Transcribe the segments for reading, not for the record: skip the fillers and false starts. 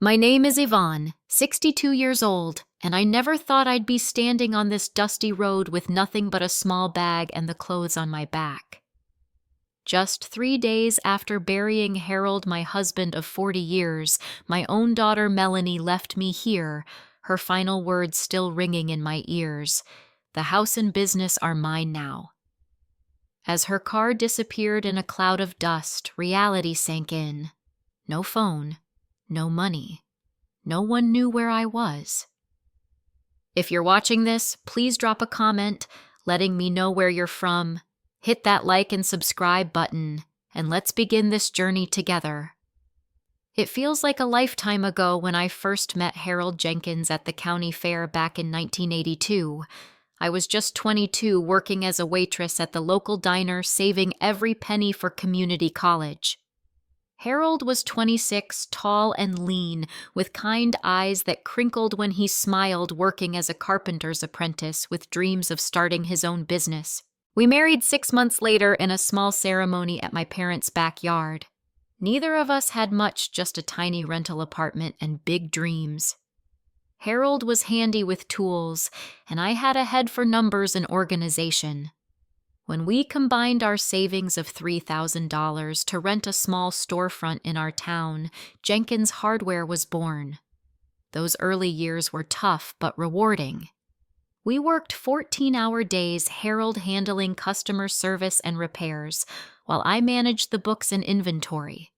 My name is Yvonne, 62 years old, and I never thought I'd be standing on this dusty road with nothing but a small bag and the clothes on my back. Just 3 days after burying Harold, my husband of 40 years, my own daughter Melanie left me here, her final words still ringing in my ears. The house and business are mine now. As her car disappeared in a cloud of dust, reality sank in. No phone, no money. No one knew where I was. If you're watching this, please drop a comment letting me know where you're from. Hit that like and subscribe button, and let's begin this journey together. It feels like a lifetime ago when I first met Harold Jenkins at the county fair back in 1982. I was just 22, working as a waitress at the local diner, saving every penny for community college. Harold was 26, tall and lean, with kind eyes that crinkled when he smiled, working as a carpenter's apprentice with dreams of starting his own business. We married 6 months later in a small ceremony at my parents' backyard. Neither of us had much, just a tiny rental apartment and big dreams. Harold was handy with tools, and I had a head for numbers and organization. When we combined our savings of $3,000 to rent a small storefront in our town, Jenkins Hardware was born. Those early years were tough but rewarding. We worked 14-hour days, Harold handling customer service and repairs, while I managed the books and inventory.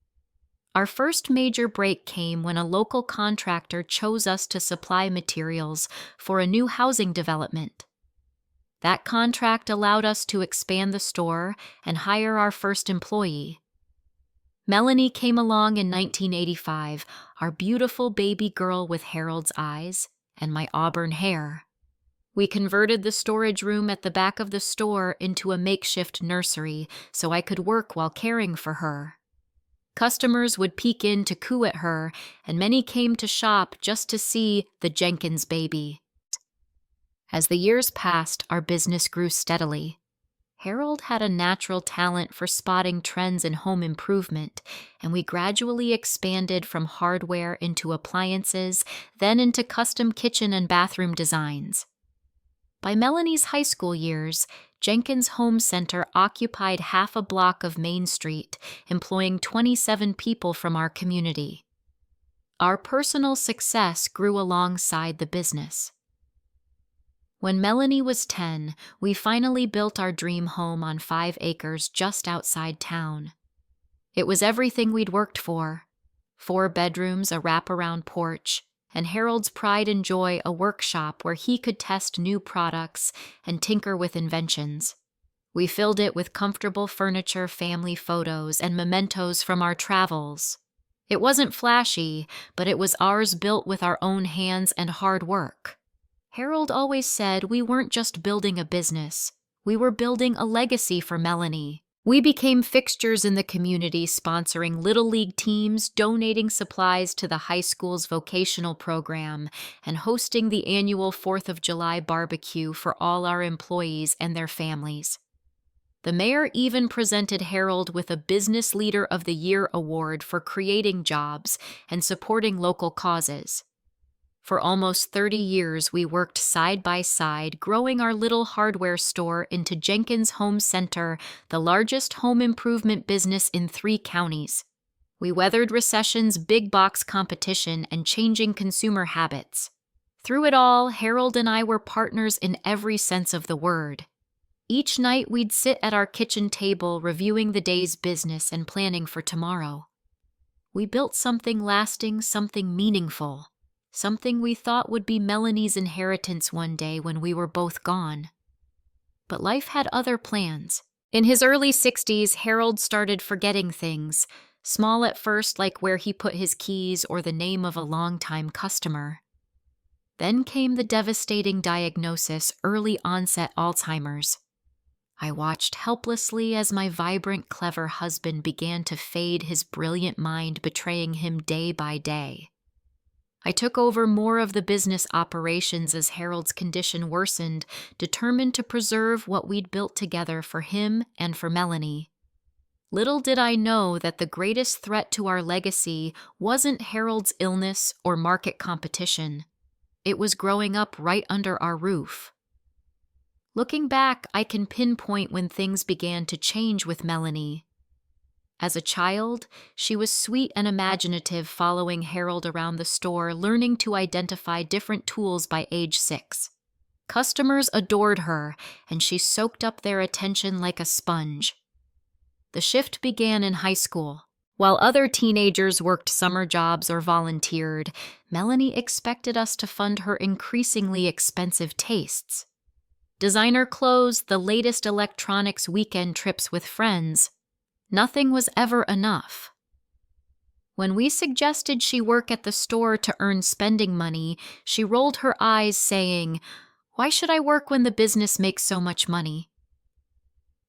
Our first major break came when a local contractor chose us to supply materials for a new housing development. That contract allowed us to expand the store and hire our first employee. Melanie came along in 1985, our beautiful baby girl with Harold's eyes and my auburn hair. We converted the storage room at the back of the store into a makeshift nursery so I could work while caring for her. Customers would peek in to coo at her, and many came to shop just to see the Jenkins baby. As the years passed, our business grew steadily. Harold had a natural talent for spotting trends in home improvement, and we gradually expanded from hardware into appliances, then into custom kitchen and bathroom designs. By Melanie's high school years, Jenkins Home Center occupied half a block of Main Street, employing 27 people from our community. Our personal success grew alongside the business. When Melanie was 10, we finally built our dream home on 5 acres just outside town. It was everything we'd worked for: 4 bedrooms, a wraparound porch, and Harold's pride and joy, a workshop where he could test new products and tinker with inventions. We filled it with comfortable furniture, family photos, and mementos from our travels. It wasn't flashy, but it was ours, built with our own hands and hard work. Harold always said we weren't just building a business, we were building a legacy for Melanie. We became fixtures in the community, sponsoring Little League teams, donating supplies to the high school's vocational program, and hosting the annual 4th of July barbecue for all our employees and their families. The mayor even presented Harold with a Business Leader of the Year award for creating jobs and supporting local causes. For almost 30 years, we worked side by side, growing our little hardware store into Jenkins Home Center, the largest home improvement business in 3 counties. We weathered recessions, big box competition, and changing consumer habits. Through it all, Harold and I were partners in every sense of the word. Each night, we'd sit at our kitchen table, reviewing the day's business and planning for tomorrow. We built something lasting, something meaningful. Something we thought would be Melanie's inheritance one day when we were both gone. But life had other plans. In his early 60s, Harold started forgetting things, small at first, like where he put his keys or the name of a longtime customer. Then came the devastating diagnosis: early onset Alzheimer's. I watched helplessly as my vibrant, clever husband began to fade, his brilliant mind betraying him day by day. I took over more of the business operations as Harold's condition worsened, determined to preserve what we'd built together for him and for Melanie. Little did I know that the greatest threat to our legacy wasn't Harold's illness or market competition. It was growing up right under our roof. Looking back, I can pinpoint when things began to change with Melanie. As a child, she was sweet and imaginative, following Harold around the store, learning to identify different tools by age 6. Customers adored her, and she soaked up their attention like a sponge. The shift began in high school. While other teenagers worked summer jobs or volunteered, Melanie expected us to fund her increasingly expensive tastes. Designer clothes, the latest electronics, weekend trips with friends. Nothing was ever enough. When we suggested she work at the store to earn spending money, she rolled her eyes, saying, "Why should I work when the business makes so much money?"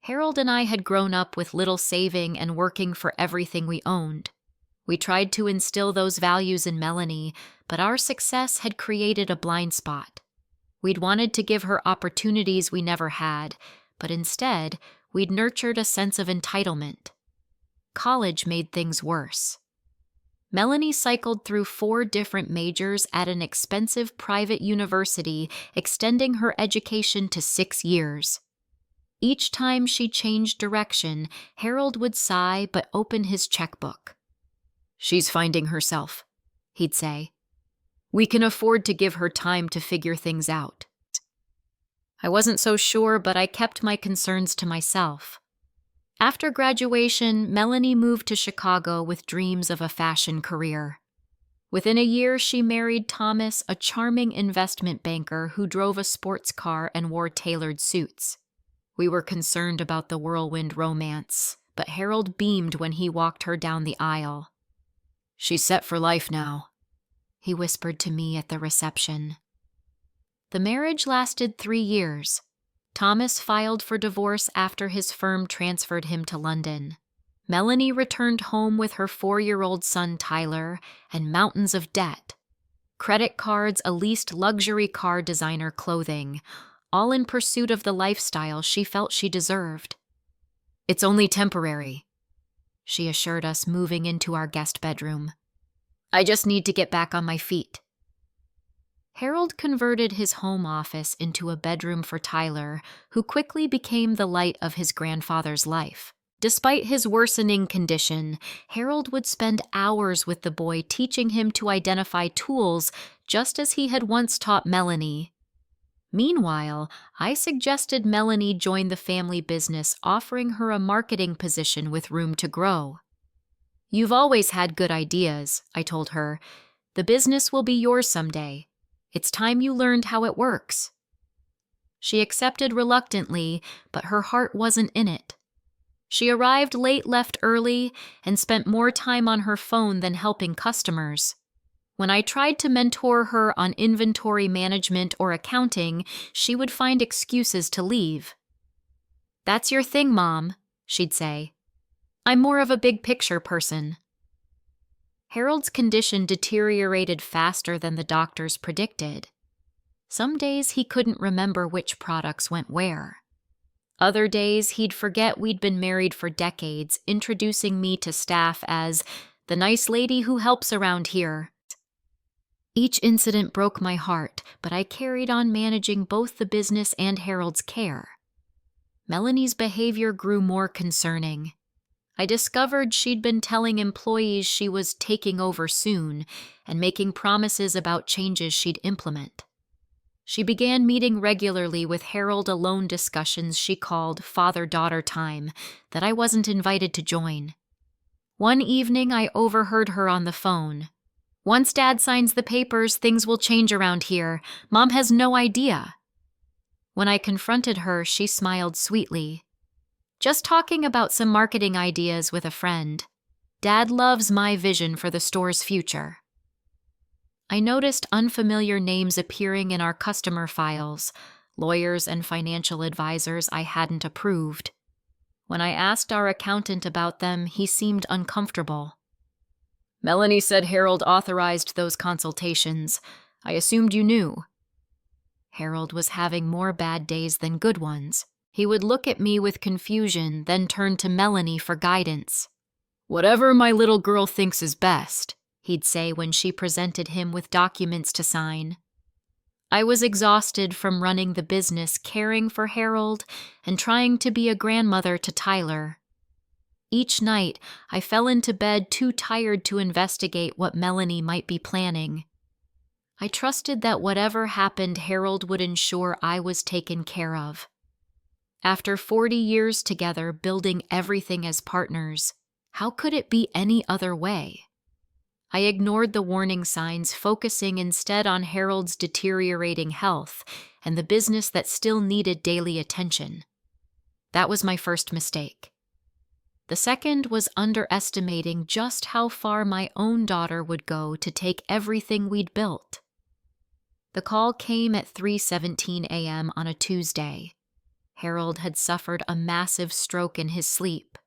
Harold and I had grown up with little saving and working for everything we owned. We tried to instill those values in Melanie, but our success had created a blind spot. We'd wanted to give her opportunities we never had, but instead, we'd nurtured a sense of entitlement. College made things worse. Melanie cycled through 4 different majors at an expensive private university, extending her education to 6 years. Each time she changed direction, Harold would sigh but open his checkbook. "She's finding herself," he'd say. "We can afford to give her time to figure things out." I wasn't so sure, but I kept my concerns to myself. After graduation, Melanie moved to Chicago with dreams of a fashion career. Within a year, she married Thomas, a charming investment banker who drove a sports car and wore tailored suits. We were concerned about the whirlwind romance, but Harold beamed when he walked her down the aisle. "She's set for life now," he whispered to me at the reception. The marriage lasted 3 years. Thomas filed for divorce after his firm transferred him to London. Melanie returned home with her 4-year-old son Tyler and mountains of debt. Credit cards, a leased luxury car, designer clothing, all in pursuit of the lifestyle she felt she deserved. "It's only temporary," she assured us, moving into our guest bedroom. "I just need to get back on my feet." Harold converted his home office into a bedroom for Tyler, who quickly became the light of his grandfather's life. Despite his worsening condition, Harold would spend hours with the boy, teaching him to identify tools, just as he had once taught Melanie. Meanwhile, I suggested Melanie join the family business, offering her a marketing position with room to grow. "You've always had good ideas," I told her. "The business will be yours someday. It's time you learned how it works." She accepted reluctantly, but her heart wasn't in it. She arrived late, left early, and spent more time on her phone than helping customers. When I tried to mentor her on inventory management or accounting, she would find excuses to leave. "That's your thing, Mom," she'd say. "I'm more of a big picture person." Harold's condition deteriorated faster than the doctors predicted. Some days he couldn't remember which products went where. Other days he'd forget we'd been married for decades, introducing me to staff as the nice lady who helps around here. Each incident broke my heart, but I carried on managing both the business and Harold's care. Melanie's behavior grew more concerning. I discovered she'd been telling employees she was taking over soon and making promises about changes she'd implement. She began meeting regularly with Harold, alone discussions she called father-daughter time that I wasn't invited to join. One evening, I overheard her on the phone. "Once Dad signs the papers, things will change around here. Mom has no idea." When I confronted her, she smiled sweetly. "Just talking about some marketing ideas with a friend. Dad loves my vision for the store's future." I noticed unfamiliar names appearing in our customer files, lawyers and financial advisors I hadn't approved. When I asked our accountant about them, he seemed uncomfortable. "Melanie said Harold authorized those consultations. I assumed you knew." Harold was having more bad days than good ones. He would look at me with confusion, then turn to Melanie for guidance. "Whatever my little girl thinks is best," he'd say when she presented him with documents to sign. I was exhausted from running the business, caring for Harold, and trying to be a grandmother to Tyler. Each night, I fell into bed too tired to investigate what Melanie might be planning. I trusted that whatever happened, Harold would ensure I was taken care of. After 40 years together, building everything as partners, how could it be any other way? I ignored the warning signs, focusing instead on Harold's deteriorating health and the business that still needed daily attention. That was my first mistake. The second was underestimating just how far my own daughter would go to take everything we'd built. The call came at 3:17 a.m. on a Tuesday. Harold had suffered a massive stroke in his sleep.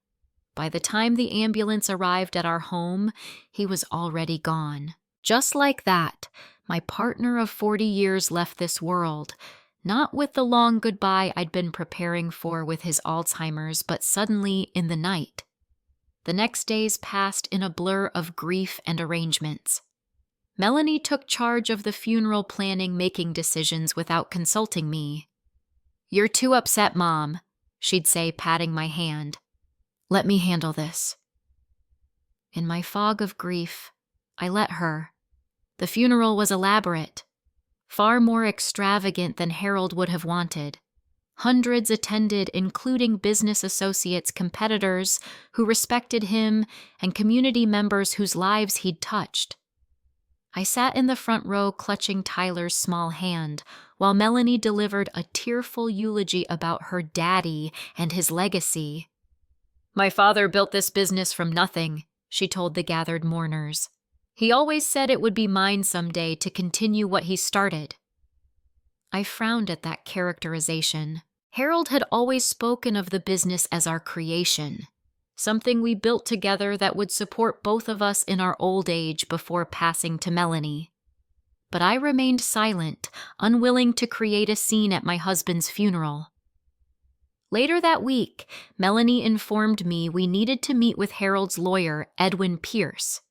By the time the ambulance arrived at our home, he was already gone. Just like that, my partner of 40 years left this world, not with the long goodbye I'd been preparing for with his Alzheimer's, but suddenly in the night. The next days passed in a blur of grief and arrangements. Melanie took charge of the funeral planning, making decisions without consulting me. "You're too upset, Mom," she'd say, patting my hand. "Let me handle this." In my fog of grief, I let her. The funeral was elaborate, far more extravagant than Harold would have wanted. Hundreds attended, including business associates, competitors who respected him, and community members whose lives he'd touched. I sat in the front row clutching Tyler's small hand, while Melanie delivered a tearful eulogy about her daddy and his legacy. "My father built this business from nothing," she told the gathered mourners. "He always said it would be mine someday to continue what he started." I frowned at that characterization. Harold had always spoken of the business as our creation, something we built together that would support both of us in our old age before passing to Melanie. But I remained silent, unwilling to create a scene at my husband's funeral. Later that week, Melanie informed me we needed to meet with Harold's lawyer, Edwin Pierce.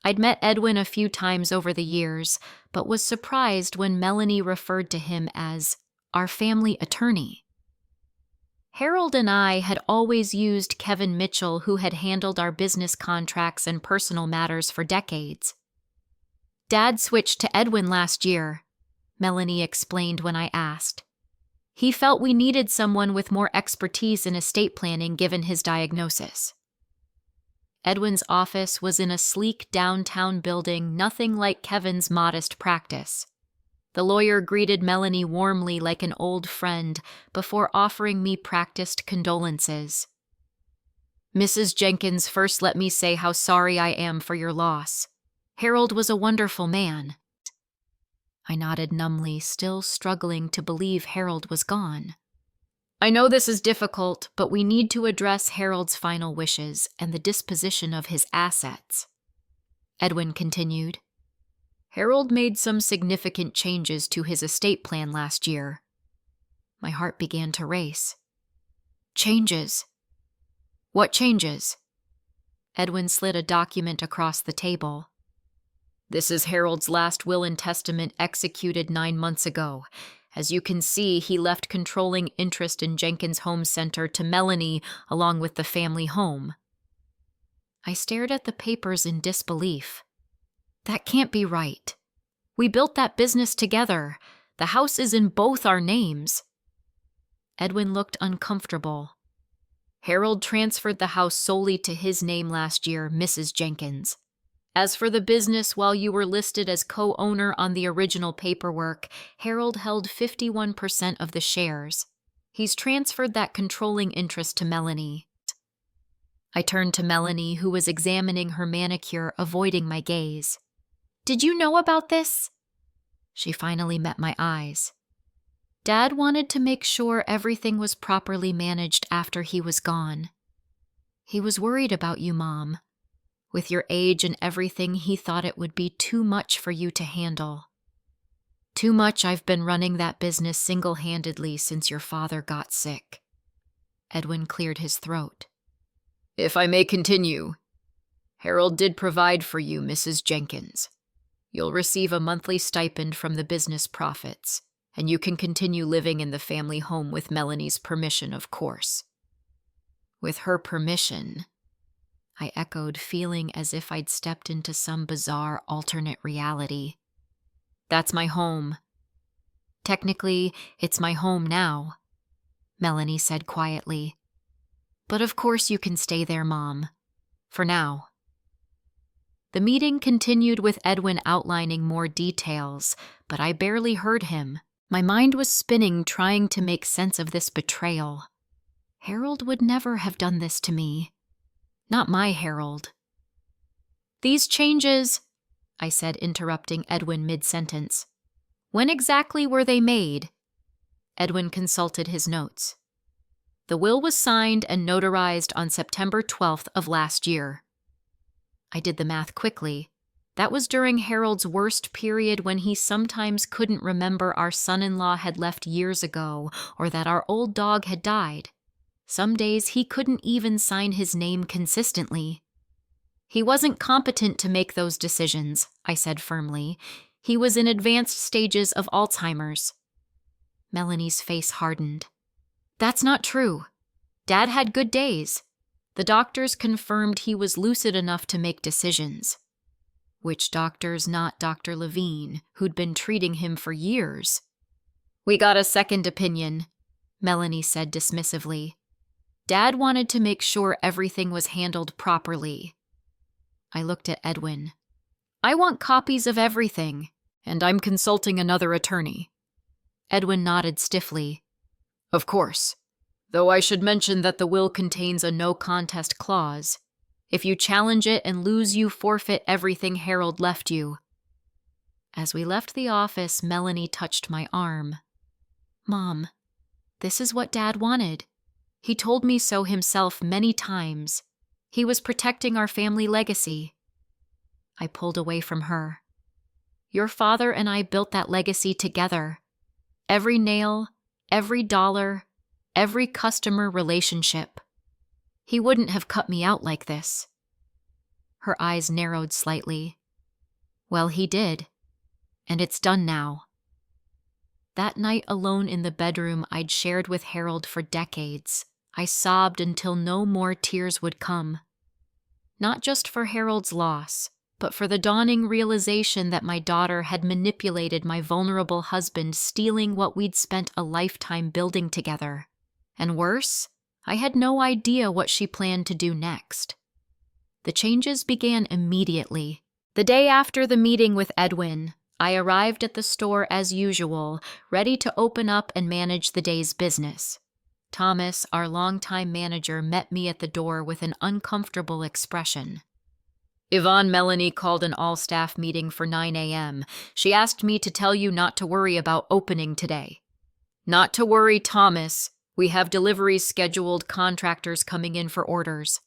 I'd met Edwin a few times over the years, but was surprised when Melanie referred to him as our family attorney. Harold and I had always used Kevin Mitchell, who had handled our business contracts and personal matters for decades. "Dad switched to Edwin last year," Melanie explained when I asked. "He felt we needed someone with more expertise in estate planning given his diagnosis." Edwin's office was in a sleek downtown building, nothing like Kevin's modest practice. The lawyer greeted Melanie warmly like an old friend before offering me practiced condolences. "Mrs. Jenkins, first let me say how sorry I am for your loss. Harold was a wonderful man." I nodded numbly, still struggling to believe Harold was gone. "I know this is difficult, but we need to address Harold's final wishes and the disposition of his assets," Edwin continued. "Harold made some significant changes to his estate plan last year." My heart began to race. "Changes? What changes?" Edwin slid a document across the table. "This is Harold's last will and testament executed 9 months ago. As you can see, he left controlling interest in Jenkins Home Center to Melanie along with the family home." I stared at the papers in disbelief. That can't be right. We built that business together. The house is in both our names. Edwin looked uncomfortable. "Harold transferred the house solely to his name last year, Mrs. Jenkins. As for the business, while you were listed as co-owner on the original paperwork, Harold held 51% of the shares. He's transferred that controlling interest to Melanie." I turned to Melanie, who was examining her manicure, avoiding my gaze. "Did you know about this?" She finally met my eyes. "Dad wanted to make sure everything was properly managed after he was gone. He was worried about you, Mom. With your age and everything, he thought it would be too much for you to handle." Too much I've been running that business single-handedly since your father got sick. Edwin cleared his throat. If I may continue, Harold did provide for you, Mrs. Jenkins. You'll receive a monthly stipend from the business profits, and you can continue living in the family home with Melanie's permission, of course. With her permission, I echoed, feeling as if I'd stepped into some bizarre alternate reality. That's my home. Technically, it's my home now, Melanie said quietly. But of course you can stay there, Mom. For now. The meeting continued with Edwin outlining more details, but I barely heard him. My mind was spinning, trying to make sense of this betrayal. Harold would never have done this to me. Not my Harold. These changes, I said, interrupting Edwin mid-sentence. When exactly were they made? Edwin consulted his notes. The will was signed and notarized on September 12th of last year. I did the math quickly. That was during Harold's worst period, when he sometimes couldn't remember our son-in-law had left years ago or that our old dog had died. Some days he couldn't even sign his name consistently. He wasn't competent to make those decisions, I said firmly. He was in advanced stages of Alzheimer's. Melanie's face hardened. That's not true. Dad had good days. The doctors confirmed he was lucid enough to make decisions. Which doctors? Not Dr. Levine, who'd been treating him for years. We got a second opinion, Melanie said dismissively. Dad wanted to make sure everything was handled properly. I looked at Edwin. I want copies of everything, and I'm consulting another attorney. Edwin nodded stiffly. Of course, though I should mention that the will contains a no-contest clause. If you challenge it and lose, you forfeit everything Harold left you. As we left the office, Melanie touched my arm. Mom, this is what Dad wanted. He told me so himself many times. He was protecting our family legacy. I pulled away from her. Your father and I built that legacy together. Every nail, every dollar, every customer relationship. He wouldn't have cut me out like this. Her eyes narrowed slightly. Well, he did. And it's done now. That night alone in the bedroom I'd shared with Harold for decades, I sobbed until no more tears would come. Not just for Harold's loss, but for the dawning realization that my daughter had manipulated my vulnerable husband, stealing what we'd spent a lifetime building together. And worse, I had no idea what she planned to do next. The changes began immediately. The day after the meeting with Edwin, I arrived at the store as usual, ready to open up and manage the day's business. Thomas, our longtime manager, met me at the door with an uncomfortable expression. Yvonne Melanie called an all-staff meeting for 9 a.m. She asked me to tell you not to worry about opening today. Not to worry, Thomas. We have deliveries scheduled, contractors coming in for orders.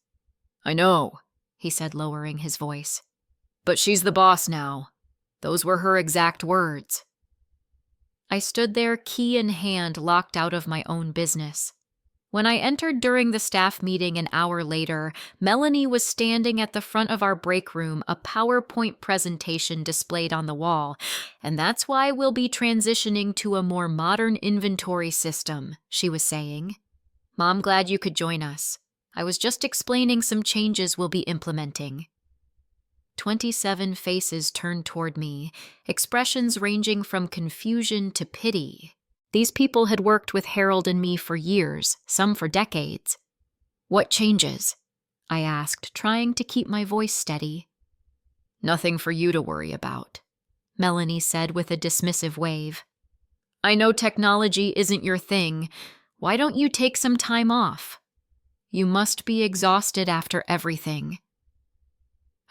I know, he said, lowering his voice. But she's the boss now. Those were her exact words. I stood there, key in hand, locked out of my own business. When I entered during the staff meeting an hour later, Melanie was standing at the front of our break room, a PowerPoint presentation displayed on the wall. And that's why we'll be transitioning to a more modern inventory system, she was saying. Mom, glad you could join us. I was just explaining some changes we'll be implementing. 27 faces turned toward me, expressions ranging from confusion to pity. These people had worked with Harold and me for years, some for decades. What changes? I asked, trying to keep my voice steady. Nothing for you to worry about, Melanie said with a dismissive wave. I know technology isn't your thing. Why don't you take some time off? You must be exhausted after everything.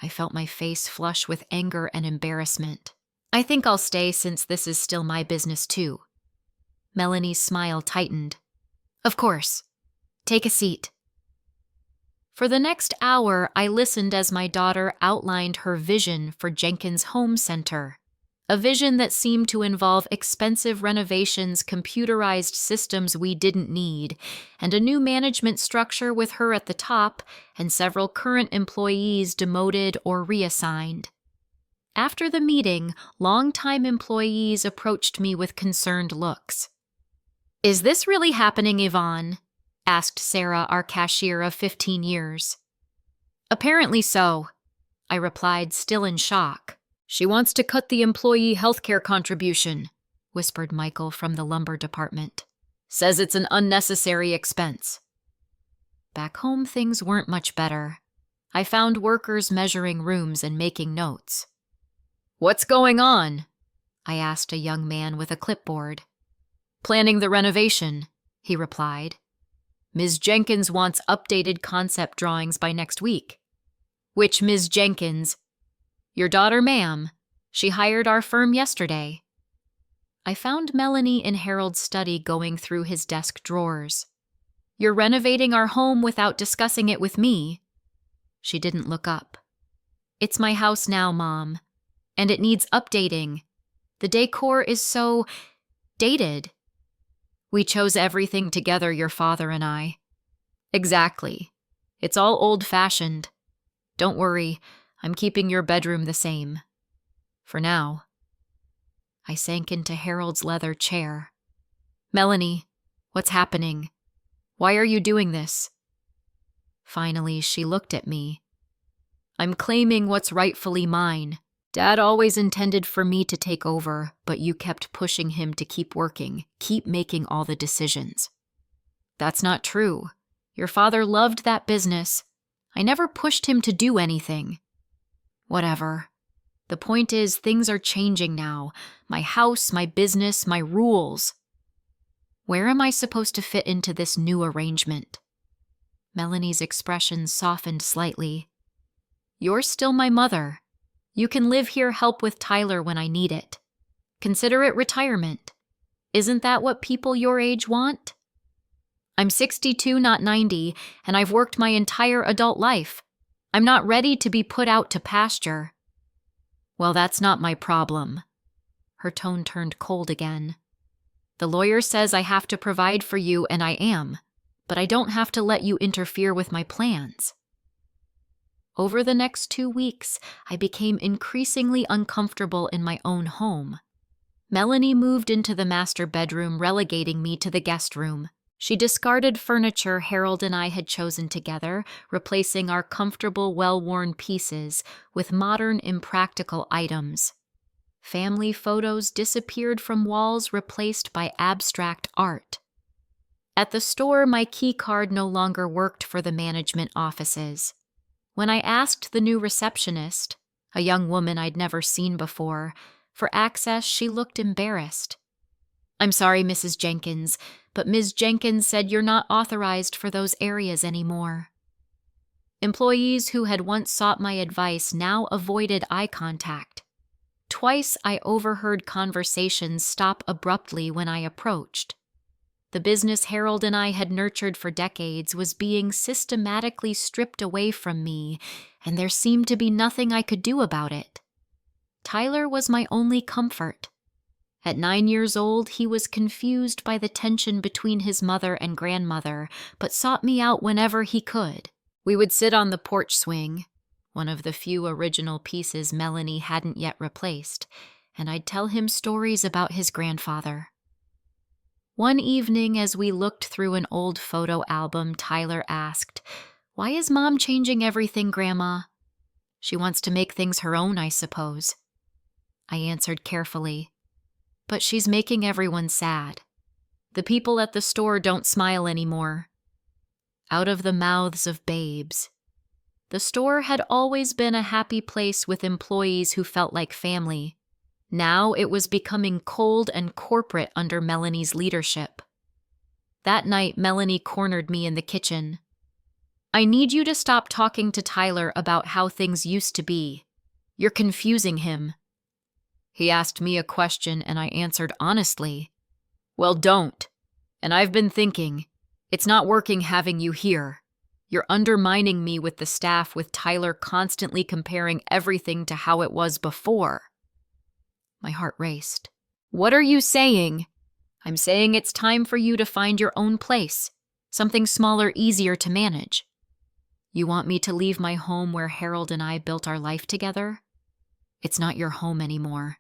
I felt my face flush with anger and embarrassment. I think I'll stay since this is still my business too. Melanie's smile tightened. Of course. Take a seat. For the next hour, I listened as my daughter outlined her vision for Jenkins Home Center, A vision that seemed to involve expensive renovations, computerized systems we didn't need, and a new management structure with her at the top and several current employees demoted or reassigned. After the meeting, longtime employees approached me with concerned looks. "Is this really happening, Yvonne?" asked Sarah, our cashier of 15 years. "Apparently so," I replied, still in shock. "She wants to cut the employee healthcare contribution," whispered Michael from the lumber department. "Says it's an unnecessary expense." Back home, things weren't much better. I found workers measuring rooms and making notes. "What's going on?" I asked a young man with a clipboard. "Planning the renovation," he replied. "Ms. Jenkins wants updated concept drawings by next week." "Which Ms. Jenkins?" "Your daughter, ma'am. She hired our firm yesterday." I found Melanie in Harold's study going through his desk drawers. "You're renovating our home without discussing it with me." She didn't look up. "It's my house now, Mom, and it needs updating. The decor is so dated." "We chose everything together, your father and I." "Exactly. It's all old-fashioned. Don't worry, I'm keeping your bedroom the same. For now." I sank into Harold's leather chair. "Melanie, what's happening? Why are you doing this?" Finally, she looked at me. "I'm claiming what's rightfully mine. Dad always intended for me to take over, but you kept pushing him to keep working, keep making all the decisions." "That's not true. Your father loved that business. I never pushed him to do anything." "Whatever. The point is, things are changing now. My house, my business, my rules. Where am I supposed to fit into this new arrangement?" Melanie's expression softened slightly. "You're still my mother. You can live here, help with Tyler when I need it. Consider it retirement. Isn't that what people your age want? I'm 62, not 90, and I've worked my entire adult life. I'm not ready to be put out to pasture." "Well, that's not my problem." Her tone turned cold again. "The lawyer says I have to provide for you, and I am, but I don't have to let you interfere with my plans." Over the next 2 weeks, I became increasingly uncomfortable in my own home. Melanie moved into the master bedroom, relegating me to the guest room. She discarded furniture Harold and I had chosen together, replacing our comfortable, well-worn pieces with modern, impractical items. Family photos disappeared from walls, replaced by abstract art. At the store, my key card no longer worked for the management offices. When I asked the new receptionist, a young woman I'd never seen before, for access, she looked embarrassed. "I'm sorry, Mrs. Jenkins, but Ms. Jenkins said you're not authorized for those areas anymore." Employees who had once sought my advice now avoided eye contact. Twice I overheard conversations stop abruptly when I approached. The business Harold and I had nurtured for decades was being systematically stripped away from me, and there seemed to be nothing I could do about it. Tyler was my only comfort. At 9 years old, he was confused by the tension between his mother and grandmother, but sought me out whenever he could. We would sit on the porch swing, one of the few original pieces Melanie hadn't yet replaced, and I'd tell him stories about his grandfather. One evening, as we looked through an old photo album, Tyler asked, "Why is Mom changing everything, Grandma?" "She wants to make things her own, I suppose." I answered carefully, "But she's making everyone sad. The people at the store don't smile anymore." Out of the mouths of babes. The store had always been a happy place with employees who felt like family. Now it was becoming cold and corporate under Melanie's leadership. That night, Melanie cornered me in the kitchen. "I need you to stop talking to Tyler about how things used to be. You're confusing him." He asked me a question and I answered honestly. "Well, don't. And I've been thinking, it's not working having you here. You're undermining me with the staff, with Tyler constantly comparing everything to how it was before." My heart raced. What are you saying? I'm saying it's time for you to find your own place, something smaller, easier to manage. You want me to leave my home where Harold and I built our life together? It's not your home anymore.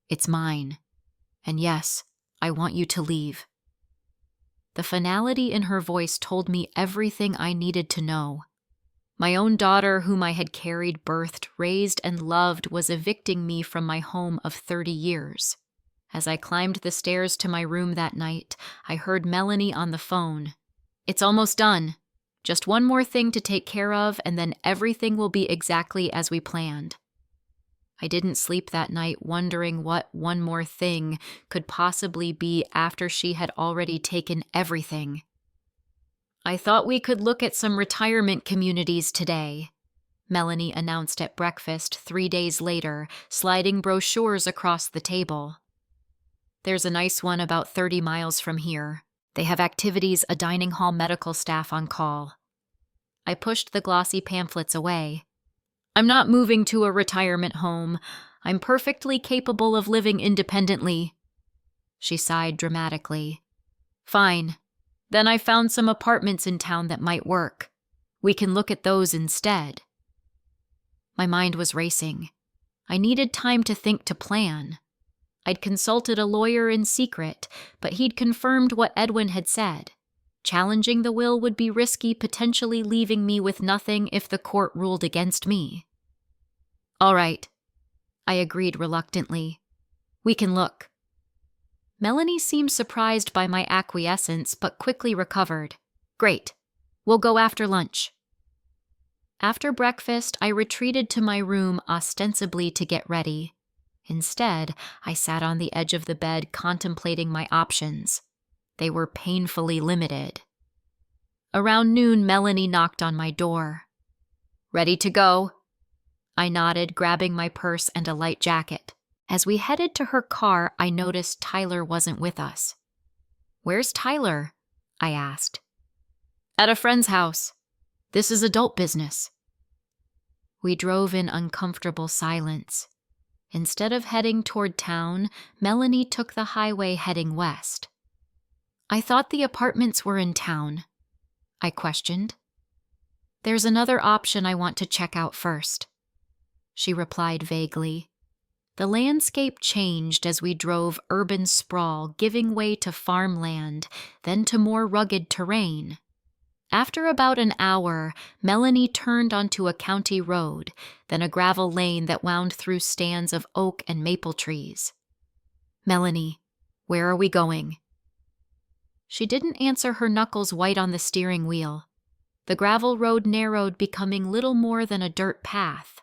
It's mine. And yes, I want you to leave. The finality in her voice told me everything I needed to know. My own daughter, whom I had carried, birthed, raised, and loved, was evicting me from my home of 30 years. As I climbed the stairs to my room that night, I heard Melanie on the phone. It's almost done. Just one more thing to take care of, and then everything will be exactly as we planned. I didn't sleep that night wondering what one more thing could possibly be after she had already taken everything. I thought we could look at some retirement communities today, Melanie announced at breakfast 3 days later, sliding brochures across the table. There's a nice one about 30 miles from here. They have activities, a dining hall, medical staff on call. I pushed the glossy pamphlets away. I'm not moving to a retirement home. I'm perfectly capable of living independently. She sighed dramatically. Fine. Then I found some apartments in town that might work. We can look at those instead. My mind was racing. I needed time to think, to plan. I'd consulted a lawyer in secret, but he'd confirmed what Edwin had said. Challenging the will would be risky, potentially leaving me with nothing if the court ruled against me. All right, I agreed reluctantly. We can look. Melanie seemed surprised by my acquiescence, but quickly recovered. Great. We'll go after lunch. After breakfast, I retreated to my room ostensibly to get ready. Instead, I sat on the edge of the bed contemplating my options. They were painfully limited. Around noon, Melanie knocked on my door. Ready to go? I nodded, grabbing my purse and a light jacket. As we headed to her car, I noticed Tyler wasn't with us. Where's Tyler? I asked. At a friend's house. This is adult business. We drove in uncomfortable silence. Instead of heading toward town, Melanie took the highway heading west. I thought the apartments were in town, I questioned. There's another option I want to check out first, she replied vaguely. The landscape changed as we drove urban sprawl, giving way to farmland, then to more rugged terrain. After about an hour, Melanie turned onto a county road, then a gravel lane that wound through stands of oak and maple trees. Melanie, where are we going? She didn't answer, her knuckles white on the steering wheel. The gravel road narrowed, becoming little more than a dirt path.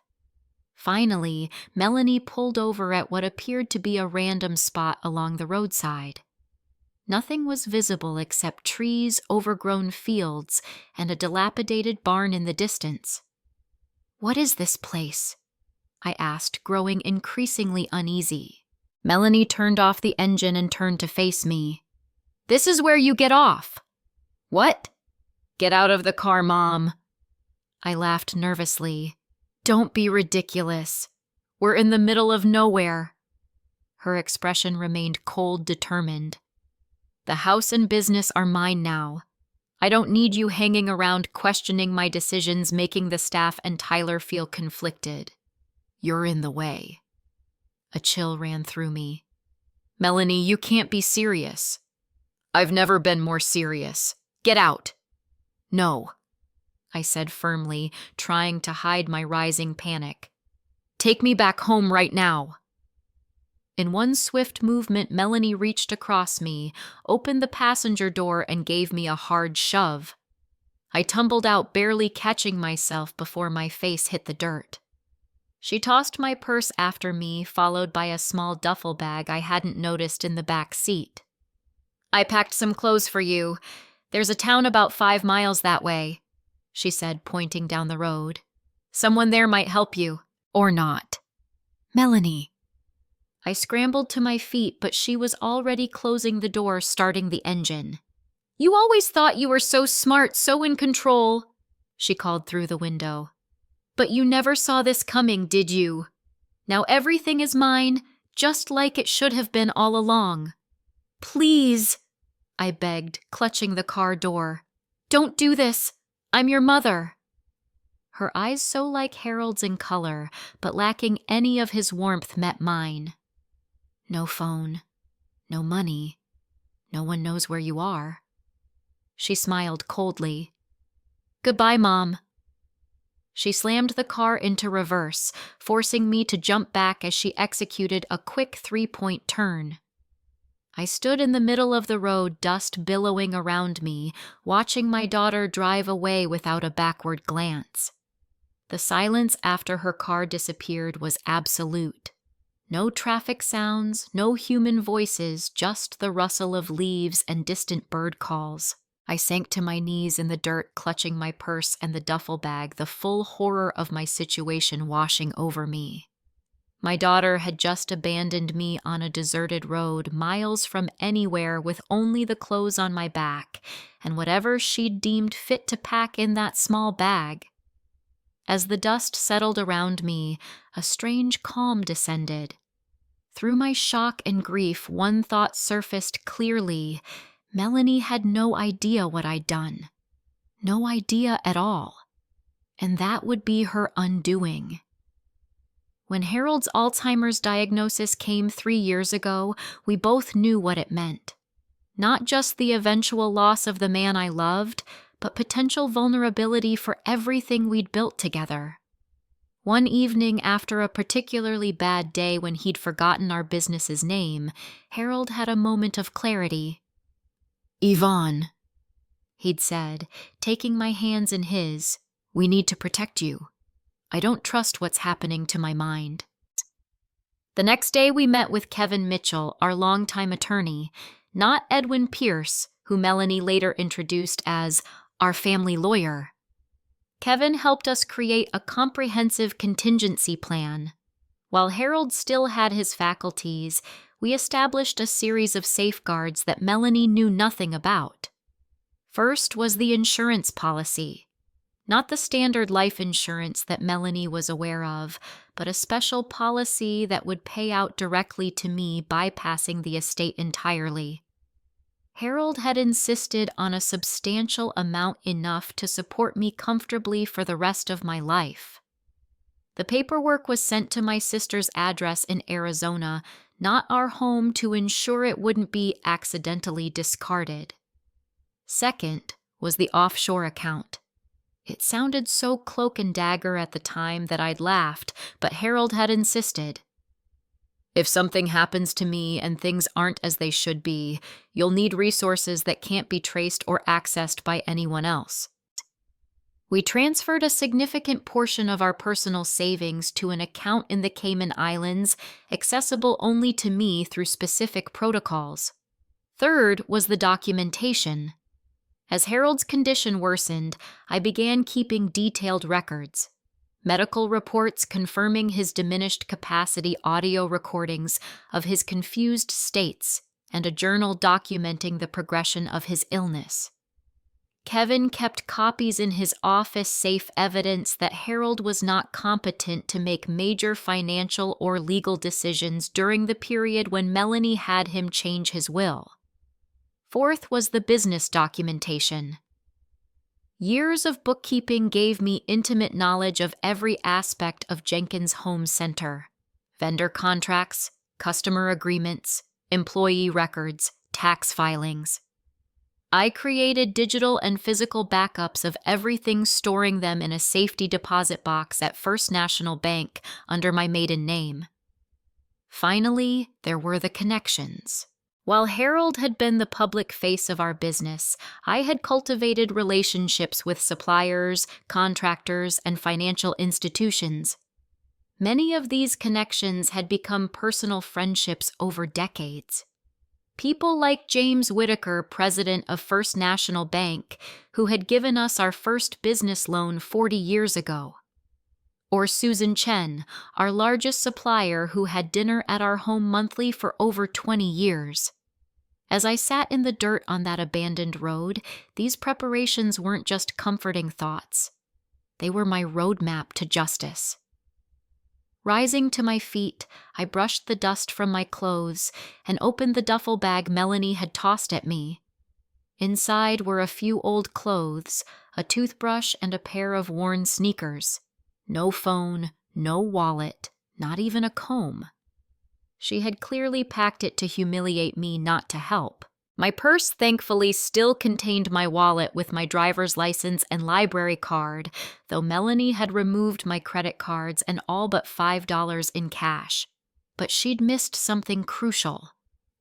Finally, Melanie pulled over at what appeared to be a random spot along the roadside. Nothing was visible except trees, overgrown fields, and a dilapidated barn in the distance. What is this place? I asked, growing increasingly uneasy. Melanie turned off the engine and turned to face me. This is where you get off. What? Get out of the car, Mom. I laughed nervously. Don't be ridiculous. We're in the middle of nowhere. Her expression remained cold, determined. The house and business are mine now. I don't need you hanging around questioning my decisions, making the staff and Tyler feel conflicted. You're in the way. A chill ran through me. Melanie, you can't be serious. I've never been more serious. Get out. No, I said firmly, trying to hide my rising panic. Take me back home right now. In one swift movement, Melanie reached across me, opened the passenger door, and gave me a hard shove. I tumbled out, barely catching myself before my face hit the dirt. She tossed my purse after me, followed by a small duffel bag I hadn't noticed in the back seat. I packed some clothes for you. There's a town about 5 miles that way, she said, pointing down the road. Someone there might help you, or not. Melanie. I scrambled to my feet, but she was already closing the door, starting the engine. You always thought you were so smart, so in control, she called through the window. But you never saw this coming, did you? Now everything is mine, just like it should have been all along. Please, I begged, clutching the car door. Don't do this. I'm your mother. Her eyes so like Harold's in color, but lacking any of his warmth, met mine. No phone. No money. No one knows where you are. She smiled coldly. Goodbye, Mom. She slammed the car into reverse, forcing me to jump back as she executed a quick 3-point turn. I stood in the middle of the road, dust billowing around me, watching my daughter drive away without a backward glance. The silence after her car disappeared was absolute. No traffic sounds, no human voices, just the rustle of leaves and distant bird calls. I sank to my knees in the dirt, clutching my purse and the duffel bag, the full horror of my situation washing over me. My daughter had just abandoned me on a deserted road, miles from anywhere, with only the clothes on my back, and whatever she'd deemed fit to pack in that small bag. As the dust settled around me, a strange calm descended. Through my shock and grief, one thought surfaced clearly. Melanie had no idea what I'd done. No idea at all. And that would be her undoing. When Harold's Alzheimer's diagnosis came 3 years ago, we both knew what it meant. Not just the eventual loss of the man I loved, but potential vulnerability for everything we'd built together. One evening after a particularly bad day when he'd forgotten our business's name, Harold had a moment of clarity. Yvonne, he'd said, taking my hands in his, we need to protect you. I don't trust what's happening to my mind. The next day we met with Kevin Mitchell, our longtime attorney, not Edwin Pierce, who Melanie later introduced as our family lawyer. Kevin helped us create a comprehensive contingency plan. While Harold still had his faculties, we established a series of safeguards that Melanie knew nothing about. First was the insurance policy. Not the standard life insurance that Melanie was aware of, but a special policy that would pay out directly to me, bypassing the estate entirely. Harold had insisted on a substantial amount, enough to support me comfortably for the rest of my life. The paperwork was sent to my sister's address in Arizona, not our home, to ensure it wouldn't be accidentally discarded. Second was the offshore account. It sounded so cloak and dagger at the time that I'd laughed, but Harold had insisted. If something happens to me and things aren't as they should be, you'll need resources that can't be traced or accessed by anyone else. We transferred a significant portion of our personal savings to an account in the Cayman Islands, accessible only to me through specific protocols. Third was the documentation. As Harold's condition worsened, I began keeping detailed records. Medical reports confirming his diminished capacity, audio recordings of his confused states, and a journal documenting the progression of his illness. Kevin kept copies in his office safe, evidence that Harold was not competent to make major financial or legal decisions during the period when Melanie had him change his will. Fourth was the business documentation. Years of bookkeeping gave me intimate knowledge of every aspect of Jenkins Home Center: vendor contracts, customer agreements, employee records, tax filings. I created digital and physical backups of everything, storing them in a safety deposit box at First National Bank under my maiden name. Finally, there were the connections. While Harold had been the public face of our business, I had cultivated relationships with suppliers, contractors, and financial institutions. Many of these connections had become personal friendships over decades. People like James Whitaker, president of First National Bank, who had given us our first business loan 40 years ago. Or Susan Chen, our largest supplier, who had dinner at our home monthly for over 20 years. As I sat in the dirt on that abandoned road, these preparations weren't just comforting thoughts. They were my roadmap to justice. Rising to my feet, I brushed the dust from my clothes and opened the duffel bag Melanie had tossed at me. Inside were a few old clothes, a toothbrush, and a pair of worn sneakers. No phone, no wallet, not even a comb. She had clearly packed it to humiliate me, not to help. My purse thankfully still contained my wallet with my driver's license and library card, though Melanie had removed my credit cards and all but $5 in cash. But she'd missed something crucial: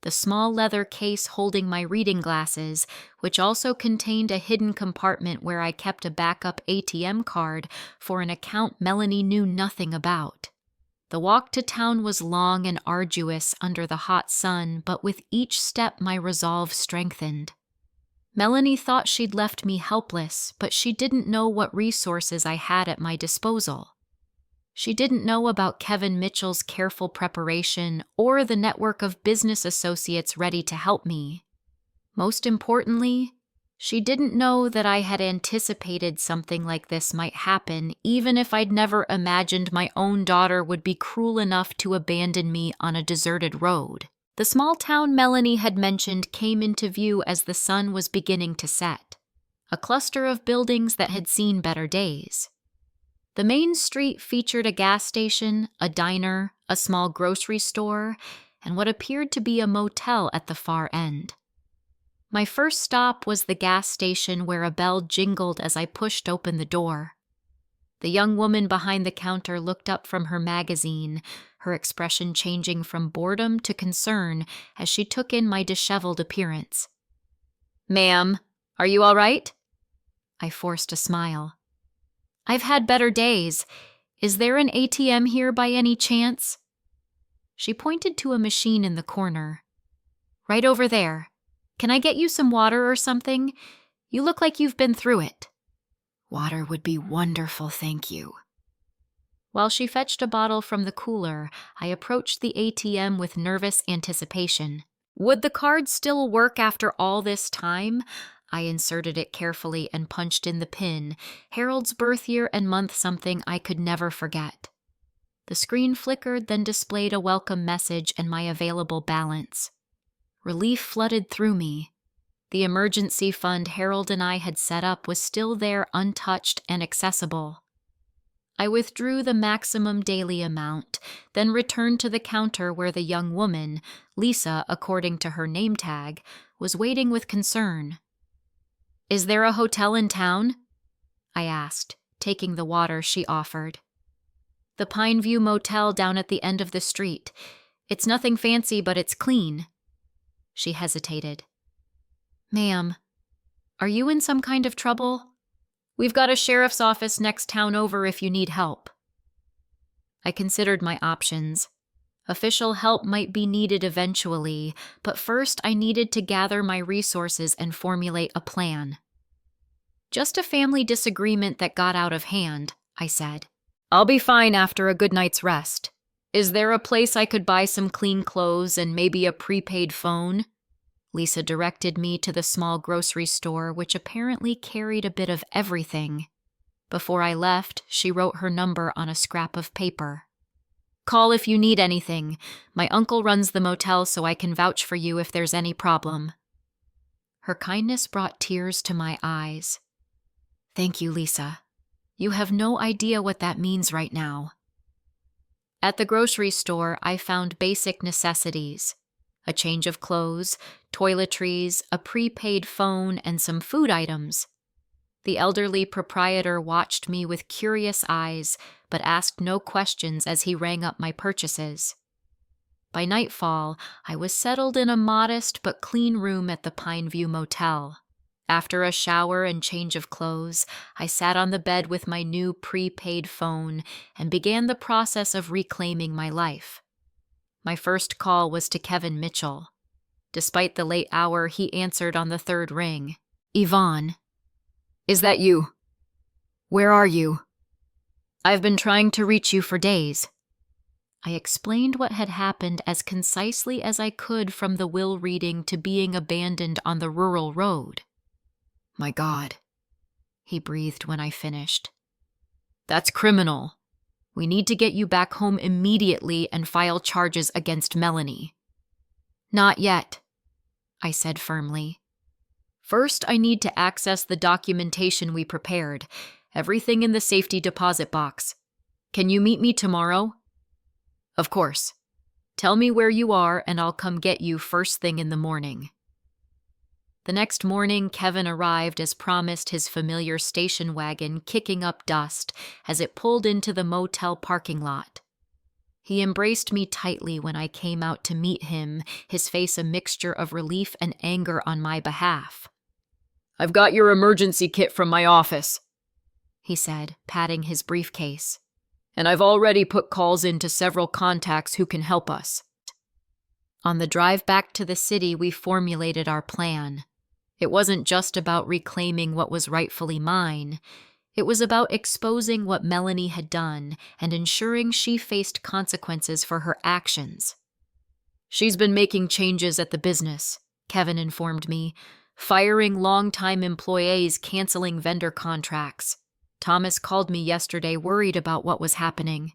the small leather case holding my reading glasses, which also contained a hidden compartment where I kept a backup ATM card for an account Melanie knew nothing about. The walk to town was long and arduous under the hot sun, but with each step my resolve strengthened. Melanie thought she'd left me helpless, but she didn't know what resources I had at my disposal. She didn't know about Kevin Mitchell's careful preparation or the network of business associates ready to help me. Most importantly, she didn't know that I had anticipated something like this might happen, even if I'd never imagined my own daughter would be cruel enough to abandon me on a deserted road. The small town Melanie had mentioned came into view as the sun was beginning to set, a cluster of buildings that had seen better days. The main street featured a gas station, a diner, a small grocery store, and what appeared to be a motel at the far end. My first stop was the gas station, where a bell jingled as I pushed open the door. The young woman behind the counter looked up from her magazine, her expression changing from boredom to concern as she took in my disheveled appearance. "Ma'am, are you all right?" I forced a smile. "I've had better days. Is there an ATM here by any chance?" She pointed to a machine in the corner. "Right over there. Can I get you some water or something? You look like you've been through it." "Water would be wonderful, thank you." While she fetched a bottle from the cooler, I approached the ATM with nervous anticipation. Would the card still work after all this time? I inserted it carefully and punched in the PIN, Harold's birth year and month, something I could never forget. The screen flickered, then displayed a welcome message and my available balance. Relief flooded through me. The emergency fund Harold and I had set up was still there, untouched and accessible. I withdrew the maximum daily amount, then returned to the counter where the young woman, Lisa according to her name tag, was waiting with concern. "Is there a hotel in town?" I asked, taking the water she offered. "The Pineview Motel down at the end of the street. It's nothing fancy, but it's clean." She hesitated. "Ma'am, are you in some kind of trouble? We've got a sheriff's office next town over if you need help." I considered my options. Official help might be needed eventually, but first I needed to gather my resources and formulate a plan. "Just a family disagreement that got out of hand," I said. "I'll be fine after a good night's rest. Is there a place I could buy some clean clothes and maybe a prepaid phone?" Lisa directed me to the small grocery store, which apparently carried a bit of everything. Before I left, she wrote her number on a scrap of paper. "Call if you need anything. My uncle runs the motel, so I can vouch for you if there's any problem." Her kindness brought tears to my eyes. "Thank you, Lisa. You have no idea what that means right now." At the grocery store, I found basic necessities: a change of clothes, toiletries, a prepaid phone, and some food items. The elderly proprietor watched me with curious eyes, but asked no questions as he rang up my purchases. By nightfall, I was settled in a modest but clean room at the Pineview Motel. After a shower and change of clothes, I sat on the bed with my new prepaid phone and began the process of reclaiming my life. My first call was to Kevin Mitchell. Despite the late hour, he answered on the third ring. "Yvonne." "Is that you? Where are you?" "I've been trying to reach you for days." I explained what had happened as concisely as I could, from the will reading to being abandoned on the rural road. "My God," he breathed when I finished. "That's criminal. We need to get you back home immediately and file charges against Melanie." "Not yet," I said firmly. "First, I need to access the documentation we prepared, everything in the safety deposit box. Can you meet me tomorrow?" "Of course. Tell me where you are and I'll come get you first thing in the morning." The next morning, Kevin arrived as promised, his familiar station wagon kicking up dust as it pulled into the motel parking lot. He embraced me tightly when I came out to meet him, his face a mixture of relief and anger on my behalf. "I've got your emergency kit from my office," he said, patting his briefcase. "And I've already put calls into several contacts who can help us." On the drive back to the city, we formulated our plan. It wasn't just about reclaiming what was rightfully mine. It was about exposing what Melanie had done and ensuring she faced consequences for her actions. "She's been making changes at the business," Kevin informed me, "firing longtime employees, canceling vendor contracts. Thomas called me yesterday worried about what was happening."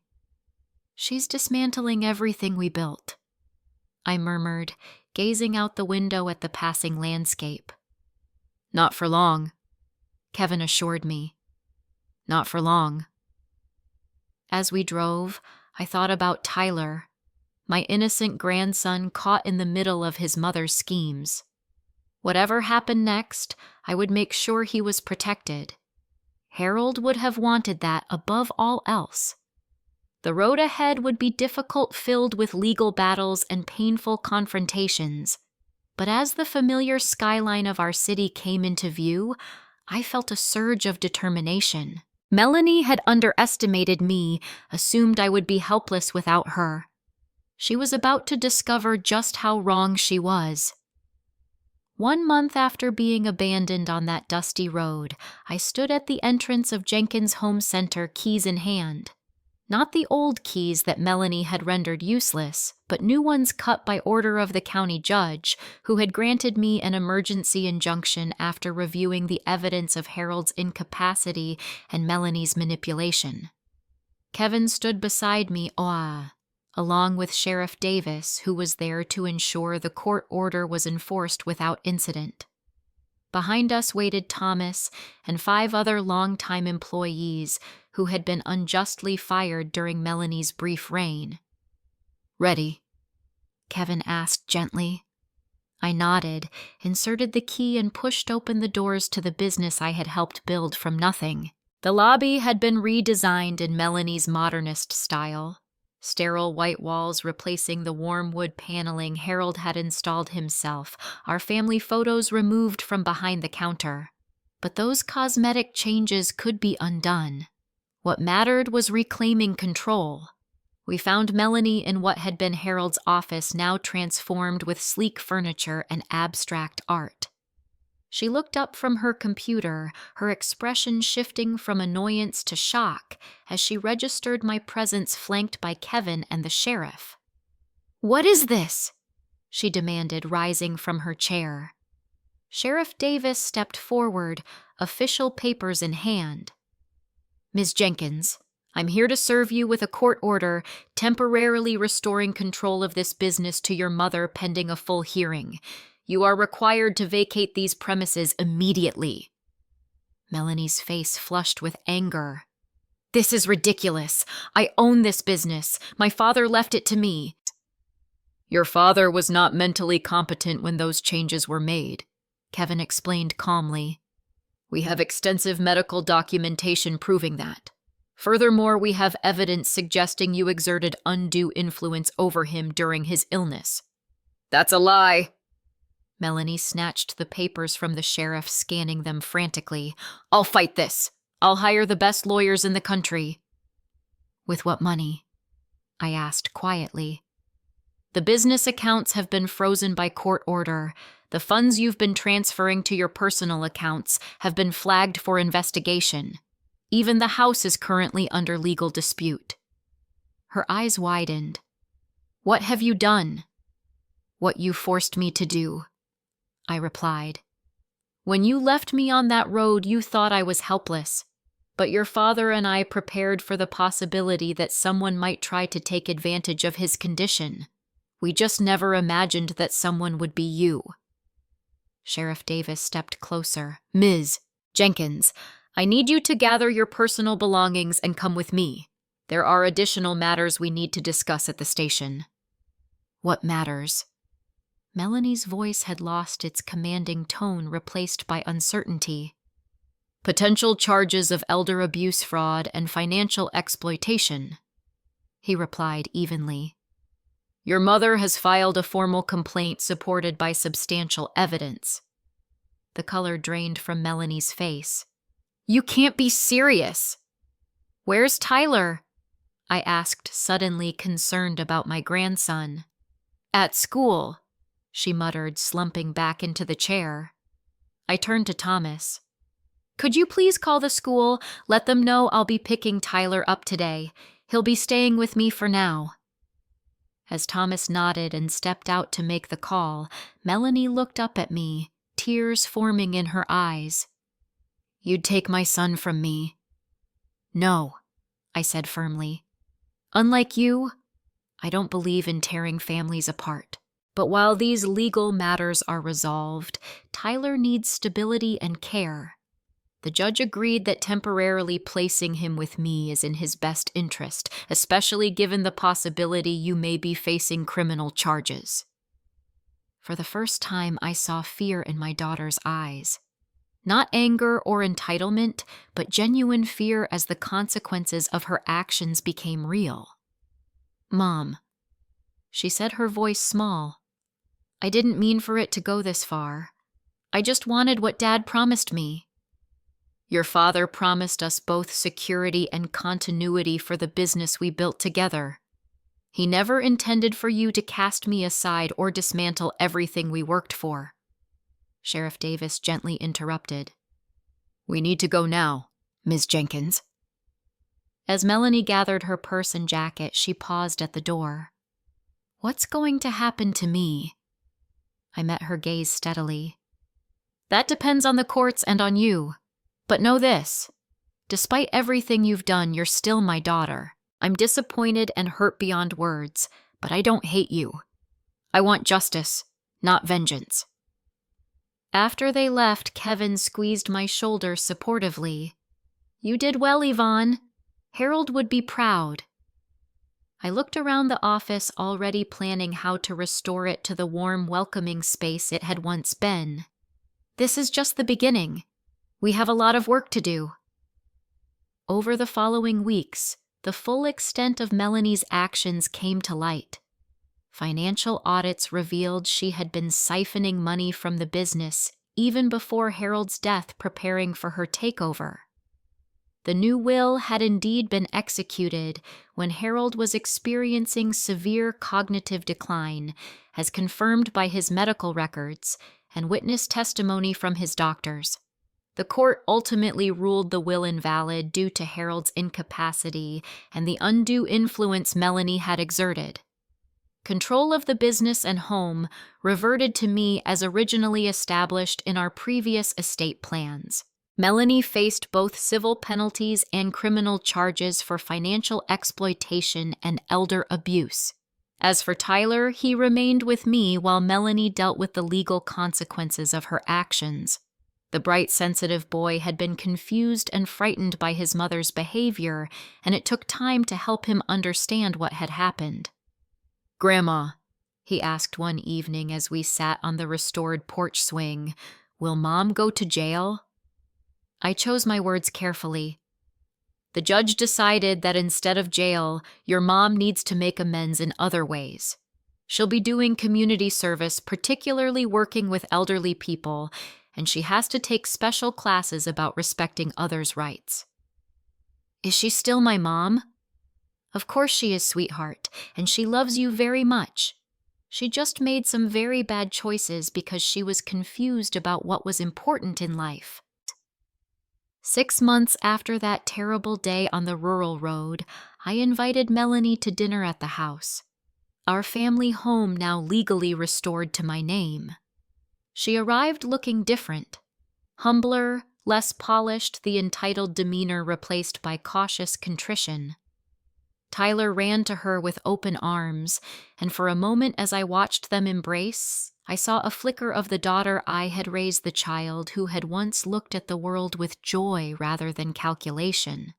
"She's dismantling everything we built," I murmured, gazing out the window at the passing landscape. "Not for long," Kevin assured me. "Not for long." As we drove, I thought about Tyler, my innocent grandson caught in the middle of his mother's schemes. Whatever happened next, I would make sure he was protected. Harold would have wanted that above all else. The road ahead would be difficult, filled with legal battles and painful confrontations. But as the familiar skyline of our city came into view, I felt a surge of determination. Melanie had underestimated me, assumed I would be helpless without her. She was about to discover just how wrong she was. 1 month after being abandoned on that dusty road, I stood at the entrance of Jenkins Home Center, keys in hand. Not the old keys that Melanie had rendered useless, but new ones cut by order of the county judge, who had granted me an emergency injunction after reviewing the evidence of Harold's incapacity and Melanie's manipulation. Kevin stood beside me, along with Sheriff Davis, who was there to ensure the court order was enforced without incident. Behind us waited Thomas and 5 other longtime employees who had been unjustly fired during Melanie's brief reign. "Ready?" Kevin asked gently. I nodded, inserted the key, and pushed open the doors to the business I had helped build from nothing. The lobby had been redesigned in Melanie's modernist style. Sterile white walls replacing the warm wood paneling Harold had installed himself, our family photos removed from behind the counter. But those cosmetic changes could be undone. What mattered was reclaiming control. We found Melanie in what had been Harold's office, now transformed with sleek furniture and abstract art. She looked up from her computer, her expression shifting from annoyance to shock as she registered my presence, flanked by Kevin and the sheriff. "What is this?" she demanded, rising from her chair. Sheriff Davis stepped forward, official papers in hand. "Ms. Jenkins, I'm here to serve you with a court order temporarily restoring control of this business to your mother pending a full hearing. You are required to vacate these premises immediately." Melanie's face flushed with anger. "This is ridiculous. I own this business. My father left it to me." "Your father was not mentally competent when those changes were made," Kevin explained calmly. "We have extensive medical documentation proving that. Furthermore, we have evidence suggesting you exerted undue influence over him during his illness." "That's a lie." Melanie snatched the papers from the sheriff, scanning them frantically. "I'll fight this. I'll hire the best lawyers in the country." "With what money?" I asked quietly. "The business accounts have been frozen by court order. The funds you've been transferring to your personal accounts have been flagged for investigation. Even the house is currently under legal dispute." Her eyes widened. "What have you done?" "What you forced me to do," I replied. "When you left me on that road, you thought I was helpless. but your father and I prepared for the possibility that someone might try to take advantage of his condition. We just never imagined that someone would be you." Sheriff Davis stepped closer. "Ms. Jenkins, I need you to gather your personal belongings and come with me. There are additional matters we need to discuss at the station." "What matters?" Melanie's voice had lost its commanding tone, replaced by uncertainty. "Potential charges of elder abuse fraud and financial exploitation," he replied evenly. "Your mother has filed a formal complaint supported by substantial evidence." The color drained from Melanie's face. "You can't be serious!" "Where's Tyler?" I asked, suddenly concerned about my grandson. "At school," she muttered, slumping back into the chair. I turned to Thomas. "Could you please call the school? Let them know I'll be picking Tyler up today. He'll be staying with me for now." As Thomas nodded and stepped out to make the call, Melanie looked up at me, tears forming in her eyes. "You'd take my son from me?" "No," I said firmly. "Unlike you, I don't believe in tearing families apart. But while these legal matters are resolved, Tyler needs stability and care. The judge agreed that temporarily placing him with me is in his best interest, especially given the possibility you may be facing criminal charges." For the first time, I saw fear in my daughter's eyes. Not anger or entitlement, but genuine fear as the consequences of her actions became real. "Mom," she said, her voice small, "I didn't mean for it to go this far. I just wanted what Dad promised me." "Your father promised us both security and continuity for the business we built together. He never intended for you to cast me aside or dismantle everything we worked for." Sheriff Davis gently interrupted. "We need to go now, Ms. Jenkins." As Melanie gathered her purse and jacket, she paused at the door. "What's going to happen to me?" I met her gaze steadily. "That depends on the courts and on you. But know this. Despite everything you've done, you're still my daughter. I'm disappointed and hurt beyond words, but I don't hate you. I want justice, not vengeance." After they left, Kevin squeezed my shoulder supportively. "You did well, Yvonne. Harold would be proud." I looked around the office, already planning how to restore it to the warm, welcoming space it had once been. This is just the beginning. We have a lot of work to do. Over the following weeks, the full extent of Melanie's actions came to light. Financial audits revealed she had been siphoning money from the business even before Harold's death, preparing for her takeover. The new will had indeed been executed when Harold was experiencing severe cognitive decline, as confirmed by his medical records and witness testimony from his doctors. The court ultimately ruled the will invalid due to Harold's incapacity and the undue influence Melanie had exerted. Control of the business and home reverted to me as originally established in our previous estate plans. Melanie faced both civil penalties and criminal charges for financial exploitation and elder abuse. As for Tyler, he remained with me while Melanie dealt with the legal consequences of her actions. The bright, sensitive boy had been confused and frightened by his mother's behavior, and it took time to help him understand what had happened. "Grandma," he asked one evening as we sat on the restored porch swing, "will Mom go to jail?" I chose my words carefully. "The judge decided that instead of jail, your mom needs to make amends in other ways. She'll be doing community service, particularly working with elderly people, and she has to take special classes about respecting others' rights." "Is she still my mom?" "Of course she is, sweetheart, and she loves you very much. She just made some very bad choices because she was confused about what was important in life." 6 months after that terrible day on the rural road, I invited Melanie to dinner at the house, our family home now legally restored to my name. She arrived looking different, humbler, less polished, the entitled demeanor replaced by cautious contrition. Tyler ran to her with open arms, and for a moment as I watched them embrace, I saw a flicker of the daughter I had raised, the child who had once looked at the world with joy rather than calculation.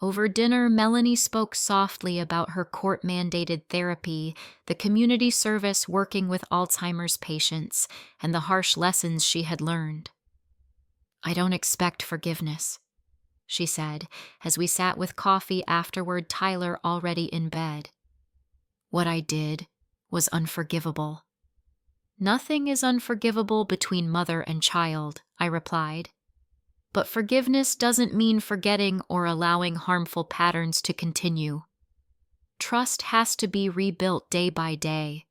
Over dinner, Melanie spoke softly about her court-mandated therapy, the community service working with Alzheimer's patients, and the harsh lessons she had learned. "I don't expect forgiveness," she said, as we sat with coffee afterward, Tyler already in bed. "What I did was unforgivable." "Nothing is unforgivable between mother and child," I replied. "But forgiveness doesn't mean forgetting or allowing harmful patterns to continue. Trust has to be rebuilt day by day."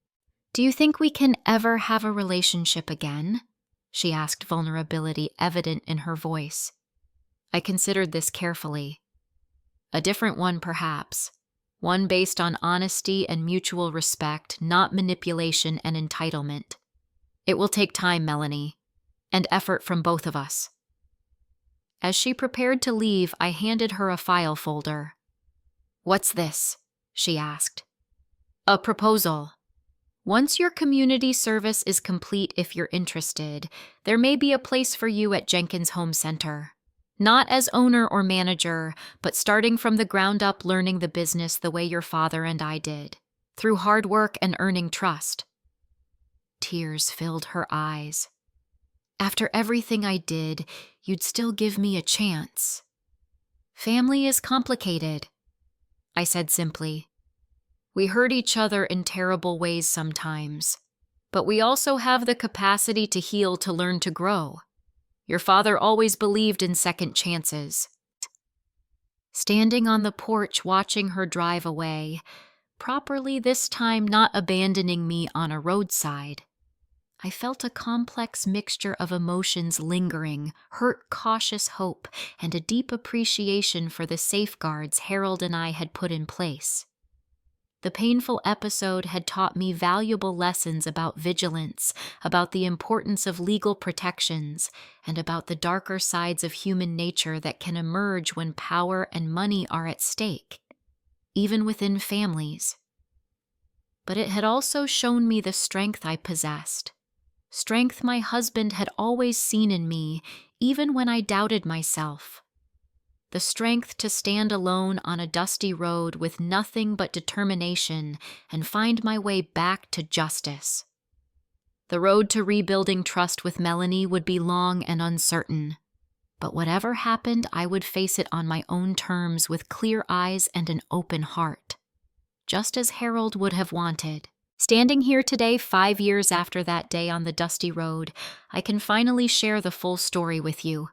"Do you think we can ever have a relationship again?" she asked, vulnerability evident in her voice. I considered this carefully. "A different one, perhaps. One based on honesty and mutual respect, not manipulation and entitlement. It will take time, Melanie, and effort from both of us." As she prepared to leave, I handed her a file folder. "What's this?" she asked. "A proposal. Once your community service is complete, if you're interested, there may be a place for you at Jenkins Home Center. Not as owner or manager, but starting from the ground up, learning the business the way your father and I did, through hard work and earning trust." Tears filled her eyes. "After everything I did, you'd still give me a chance." "Family is complicated," I said simply. "We hurt each other in terrible ways sometimes, but we also have the capacity to heal, to learn, to grow. Your father always believed in second chances." Standing on the porch watching her drive away, properly this time not abandoning me on a roadside, I felt a complex mixture of emotions lingering, hurt, cautious hope, and a deep appreciation for the safeguards Harold and I had put in place. The painful episode had taught me valuable lessons about vigilance, about the importance of legal protections, and about the darker sides of human nature that can emerge when power and money are at stake, even within families. But it had also shown me the strength I possessed, strength my husband had always seen in me, even when I doubted myself. The strength to stand alone on a dusty road with nothing but determination and find my way back to justice. The road to rebuilding trust with Melanie would be long and uncertain, but whatever happened, I would face it on my own terms with clear eyes and an open heart, just as Harold would have wanted. Standing here today, 5 years after that day on the dusty road, I can finally share the full story with you.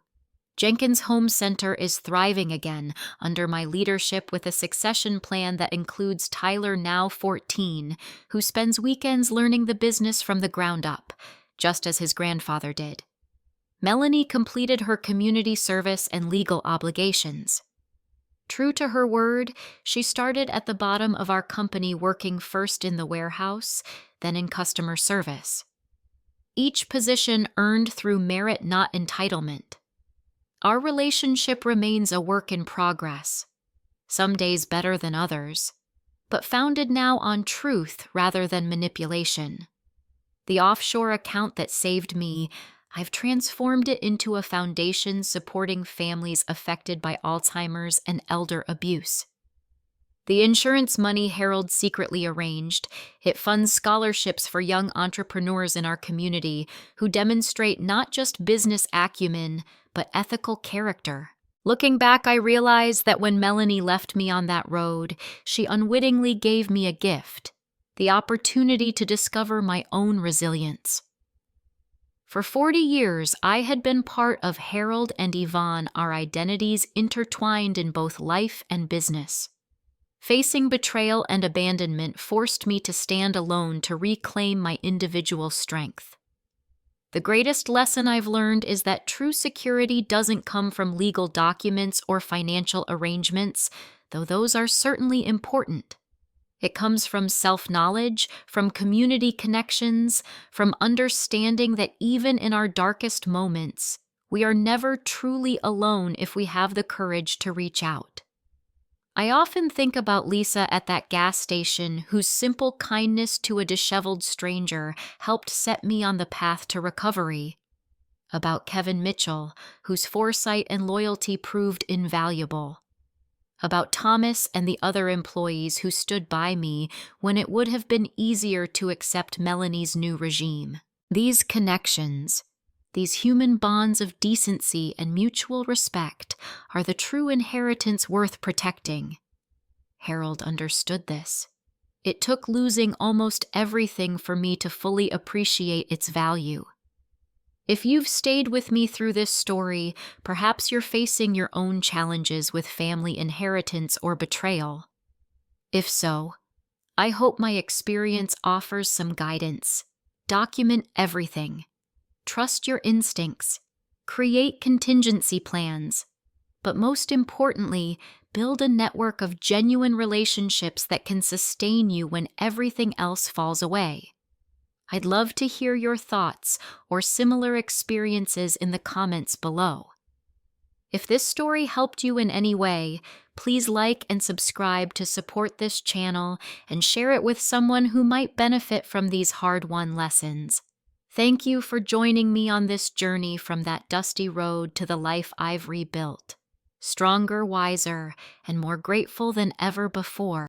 Jenkins Home Center is thriving again under my leadership with a succession plan that includes Tyler, now 14, who spends weekends learning the business from the ground up, just as his grandfather did. Melanie completed her community service and legal obligations. True to her word, she started at the bottom of our company, working first in the warehouse, then in customer service. Each position earned through merit, not entitlement. Our relationship remains a work in progress, some days better than others, but founded now on truth rather than manipulation. The offshore account that saved me, I've transformed it into a foundation supporting families affected by Alzheimer's and elder abuse. The insurance money Harold secretly arranged, it funds scholarships for young entrepreneurs in our community who demonstrate not just business acumen, but ethical character. Looking back, I realize that when Melanie left me on that road, she unwittingly gave me a gift, the opportunity to discover my own resilience. For 40 years, I had been part of Harold and Yvonne, our identities intertwined in both life and business. Facing betrayal and abandonment forced me to stand alone to reclaim my individual strength. The greatest lesson I've learned is that true security doesn't come from legal documents or financial arrangements, though those are certainly important. It comes from self-knowledge, from community connections, from understanding that even in our darkest moments, We are never truly alone if we have the courage to reach out. I often think about Lisa at that gas station whose simple kindness to a disheveled stranger helped set me on the path to recovery. About Kevin Mitchell, whose foresight and loyalty proved invaluable. About Thomas and the other employees who stood by me when it would have been easier to accept Melanie's new regime. These connections, these human bonds of decency and mutual respect, are the true inheritance worth protecting. Harold understood this. It took losing almost everything for me to fully appreciate its value. If you've stayed with me through this story, perhaps you're facing your own challenges with family inheritance or betrayal. If so, I hope my experience offers some guidance. Document everything. Trust your instincts. Create contingency plans. But most importantly, build a network of genuine relationships that can sustain you when everything else falls away. I'd love to hear your thoughts or similar experiences in the comments below. If this story helped you in any way, please like and subscribe to support this channel and share it with someone who might benefit from these hard-won lessons. Thank you for joining me on this journey from that dusty road to the life I've rebuilt. Stronger, wiser, and more grateful than ever before.